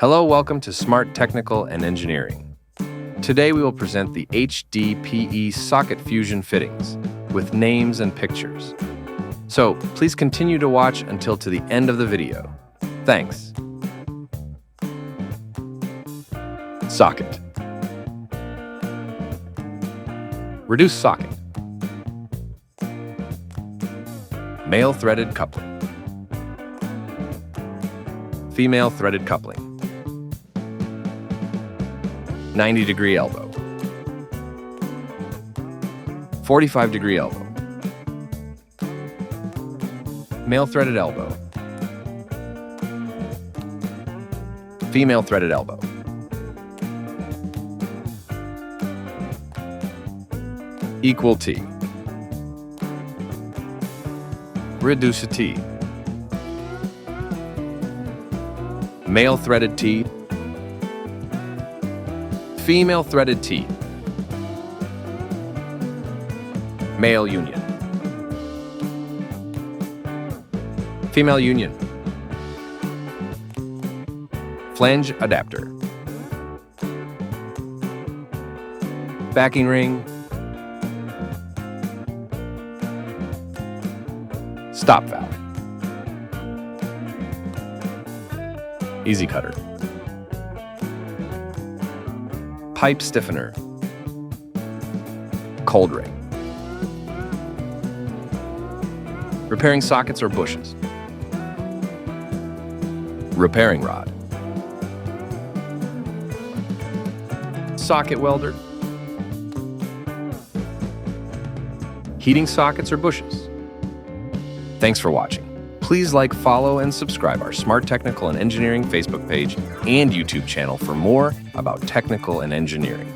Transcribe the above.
Hello, welcome to Smart Technical and Engineering. Today we will present the HDPE socket fusion fittings with names and pictures. So please continue to watch until to the end of the video. Thanks. Socket. Reduced socket. Male threaded coupling. Female threaded coupling. 90-degree elbow. 45-degree elbow. Male threaded elbow. Female threaded elbow. Equal T. Reduce a T. Male threaded T. Female threaded T. Male union. Female union. Flange adapter. Backing ring. Stop valve. Easy cutter. Pipe stiffener. Cold ring. Repairing sockets or bushes. Repairing rod. Socket welder. Heating sockets or bushes. Thanks for watching. Please like, follow, and subscribe our Smart Technical and Engineering Facebook page and YouTube channel for more about technical and engineering.